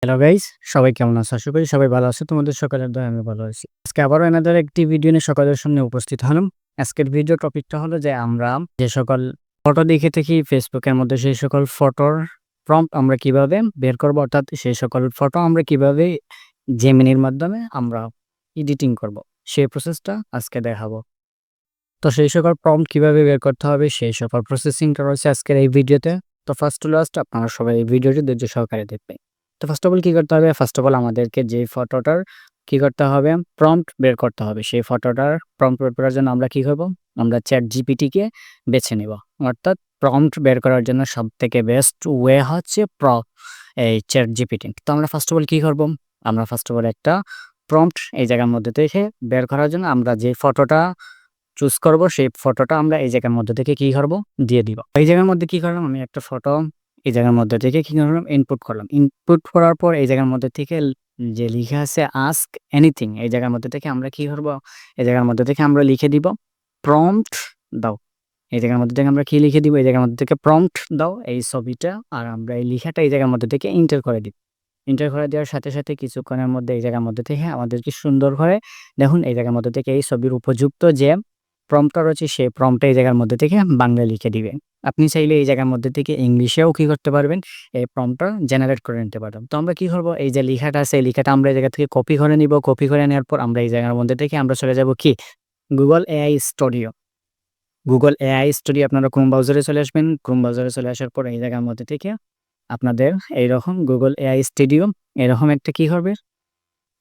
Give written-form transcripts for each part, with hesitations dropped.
Hello guys, সবাই কেমন আছো? আশা করি সবাই ভালো আছো। তোমাদের সকলের দয়ায় আমি ভালো আছি। আজকে আবারও another একটি ভিডিও নিয়ে সকলের সামনে উপস্থিত হলাম। আজকের ভিডিও টপিকটা হলো যে আমরা যে সকল ফটো দেখে থাকি Facebook এর মধ্যে সেই সকল ফটোর প্রম্পট আমরা কিভাবে বের করব, অর্থাৎ সেই সকল ফটো আমরা কিভাবে Gemini এর মাধ্যমে আমরা এডিটিং করব, সেই প্রসেসটা আজকে দেখাবো। তো সেই সকল প্রম্পট কিভাবে বের করতে হবে সেই সকল প্রসেসিংটা রয়েছে আজকের এই ভিডিওতে। তো ফার্স্ট টু লাস্ট আপনারা সবাই এই ভিডিওটি ধৈর্য সহকারে দেখবেন। তো ফার্স্ট অফ অল কি করতে হবে? ফার্স্ট অফ অল আমাদেরকে যে ফটোটার কি করতে হবে? প্রম্পট বের করতে হবে। সেই ফটোটার প্রম্পট বের করার জন্য আমরা কি করব? আমরা ChatGPT কে বেছে নিব। অর্থাৎ প্রম্পট বের করার জন্য সবথেকে বেস্ট ওয়ে হচ্ছে এই ChatGPT। তো আমরা ফার্স্ট অফ অল কি করব? আমরা ফার্স্ট অফ অল একটা প্রম্পট এই জায়গার মধ্যে থেকে বের করার জন্য আমরা যে ফটোটা চুজ করব সেই ফটোটা আমরা এই জায়গার মধ্যে থেকে কি করব? দিয়ে দিব। এই জায়গার মধ্যে কি করলাম? আমি একটা ফটো এই জায়গার মধ্যে থেকে কি করলাম? ইনপুট করলাম। ইনপুট করার পর এই জায়গার মধ্যে থেকে যে লিখা আছে আস্ক এনিথিং, এই জায়গার মধ্যে থেকে আমরা কি করব? এই জায়গার মধ্যে থেকে আমরা লিখে দিব প্রম্পট দাও। এই জায়গার মধ্যে থেকে আমরা কি লিখে দিব? এই জায়গার মধ্যে থেকে প্রম্পট দাও এই ছবিটা, আর আমরা এই লেখাটা এই জায়গার মধ্যে থেকে এন্টার করে দিব। এন্টার করে দেওয়ার সাথে, সাথে কিছুক্ষণের মধ্যে এই জায়গার মধ্যে থেকে আমাদেরকে সুন্দর করে দেখুন এই জায়গার মধ্যে থেকে এই ছবির উপযুক্ত যে প্রম্পটটা রয়েছে সেই প্রম্পটটা এই জায়গার মধ্যে থেকে বাংলায় লিখে দিবেন। আপনি চাইলে এই জায়গার মধ্যে থেকে ইংলিশেও কি করতে পারবেন? এই প্রম্পটটা জেনারেট করে নিতে পারবেন। তো আমরা কি করব? এই যে লেখাটা আছে এই লেখাটা আমরা এই জায়গা থেকে কপি করে নিব। কপি করে নেওয়ার পর আমরা এই জায়গার মধ্যে থেকে আমরা চলে যাব কি? Google AI Studio। Google AI Studio আপনারা Chrome ব্রাউজারে চলে আসবেন। Chrome ব্রাউজারে চলে আসার পর এই জায়গার মধ্যে থেকে আপনাদের এইরকম Google AI Studio এরকম একটা কি হবে?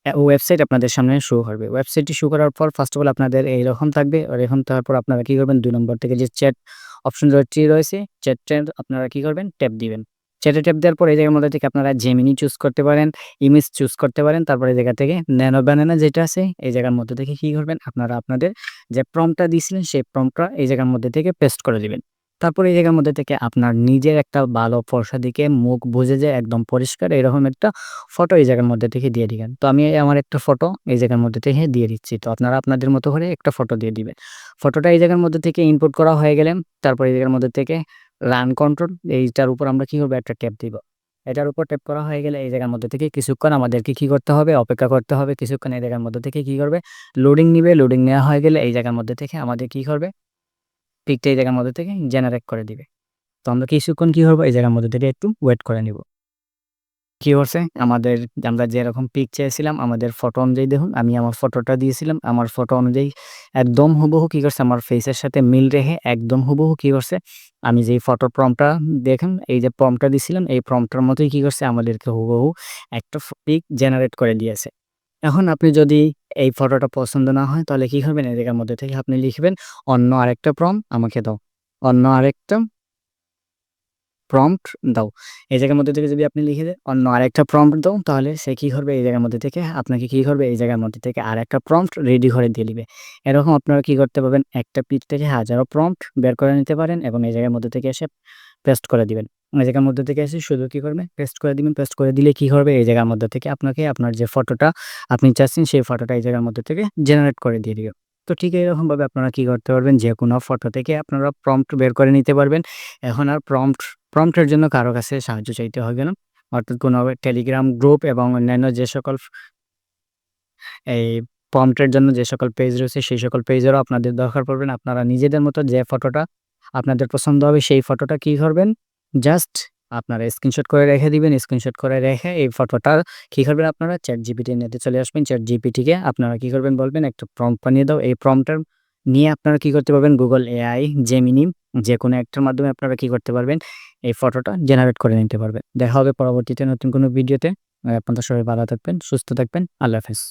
ওয়েবসাইট আপনাদের সামনে শো করবে। ওয়েবসাইটটি শো করার পর ফার্স্ট অফ অল আপনাদের এইরকম থাকবে। আর এরকম থাকার পর আপনারা কি করবেন? ২ নম্বর থেকে যে চ্যাট অপশনটি রয়েছে, চ্যাটে আপনারা কি করবেন? ট্যাপ দিবেন। চ্যাটে ট্যাপ দেওয়ার পর এই জায়গার মধ্যে থেকে আপনারা Gemini চুজ করতে পারেন, ইমেজ চুজ করতে পারেন। তারপরে এই জায়গা থেকে ন্যানো ব্যানানা যেটা আছে এই জায়গার মধ্যে থেকে কি করবেন? আপনারা আপনাদের যে প্রম্পটটা দিয়েছিলেন সেই প্রম্পটটা এই জায়গার মধ্যে থেকে পেস্ট করে দিবেন। তারপরে এই জায়গার মধ্যে থেকে আপনার নিজের একটা ভালো ফর্সা দিকে মুখ বুঝে যায় একদম পরিষ্কার এরকম একটা ফটো এই জায়গার মধ্যে থেকে দিয়ে দিবেন। তো আমি আমার একটা ফটো এই জায়গার মধ্যে থেকে দিয়ে দিচ্ছি। তো আপনারা আপনাদের মতো করে একটা ফটো দিয়ে দিবেন। ফটোটা এই জায়গার মধ্যে থেকে ইনপুট করা হয়ে গেলে তারপর এই জায়গার মধ্যে থেকে রান কন্ট্রোল এইটার উপর আমরা কি করব? একটা ট্যাপ দিব। এটার উপর ট্যাপ করা হয়ে গেলে এই জায়গার মধ্যে থেকে কিছুক্ষণ আমাদেরকে কি করতে হবে? অপেক্ষা করতে হবে। কিছুক্ষণ এই জায়গার মধ্যে থেকে কি করবে? লোডিং নিবে। লোডিং নেওয়া হয়ে গেলে এই জায়গার মধ্যে থেকে আমাদের কি করবে? পিকটা এই জায়গার মধ্যে থেকে জেনারেট করে দিবে। তো আমরা কিছুক্ষণ কি করব? এই জায়গার মধ্যে থেকে একটু ওয়েট করে নিব। কি করছে? আমরা যেরকম পিক চেয়েছিলাম আমাদের ফটো অনুযায়ী দেখুন আমি আমার ফটোটা দিয়েছিলাম। আমার ফটো অনুযায়ী একদম হুবহু কি করছে? আমার ফেসের সাথে মিল রেখে একদম হুবহু কি করছে? আমি যেই ফটোর প্রম্পটটা দেখেন এই যে প্রম্পটটা দিছিলাম এই প্রম্পটটার মতোই কি করছে? আমাদেরকে হুবহু একটা পিক জেনারেট করে দিয়েছে। এখন আপনি যদি এই ফটোটা পছন্দ না হয় তাহলে কি করবেন? এই জায়গার মধ্যে থেকে আপনি লিখবেন অন্য আরেকটা প্রম্পট আমাকে দাও। অন্য আরেকটা প্রম্পট দাও। এই জায়গার মধ্যে থেকে যদি আপনি লিখে দেন অন্য আরেকটা প্রম্পট দাও তাহলে সে কি করবে? এই জায়গার মধ্যে থেকে আপনাকে কি করবে? এই জায়গার মধ্যে থেকে আরেকটা প্রম্পট রেডি করে দিয়ে দিবে। এরকম আপনারা কি করতে পারবেন? একটা পিক থেকে হাজারো প্রম্পট বের করে নিতে পারেন এবং এই জায়গার মধ্যে থেকে এসে পেস্ট করে দিবেন। এই জায়গার মধ্যে থেকে এসে শুধু কি করবেন? পেস্ট করে দিবেন। পেস্ট করে দিলে কি হবে? এই জায়গার মধ্যে থেকে আপনাকে আপনার যে ফটোটা আপনি চাচ্ছেন সেই ফটোটা এই জায়গার মধ্যে থেকে জেনারেট করে দিয়ে দিবে। তো ঠিক এরকমভাবে আপনারা কি করতে পারবেন? যেকোনো ফটো থেকে আপনারা প্রম্পট বের করে নিতে পারবেন। এখন আর প্রম্পটের জন্য কারো কাছে সাহায্য চাইতে হবে না। অর্থাৎ কোনো টেলিগ্রাম গ্রুপ এবং অন্যান্য যে সকল এই প্রম্পটের জন্য যে সকল পেজ রয়েছে সেই সকল পেজেরও আপনাদের দরকার পড়বে না। আপনারা নিজেদের মতো যে ফটোটা আপনাদের পছন্দ হবে সেই ফটোটা কি করবেন? জাস্ট আপনারা স্ক্রিনশট করে রেখে দিবেন। স্ক্রিনশট করে রেখে এই ফটোটা কি করবেন? আপনারা ChatGPT নেটে চলে আসবেন। ChatGPT কে আপনারা কি করবেন? বলবেন একটা প্রম্পট বানিয়ে দাও। এই প্রম্পটটা নিয়ে আপনারা কি করতে পারবেন? Google AI, Gemini যেকোনো একটার মাধ্যমে আপনারা কি করতে পারবেন? এই ফটোটা জেনারেট করে নিতে পারবেন। দেখা হবে পরবর্তীতে নতুন কোনো ভিডিওতে। আপনারা সবাই ভালো থাকবেন, সুস্থ থাকবেন। আল্লাহ হাফেজ।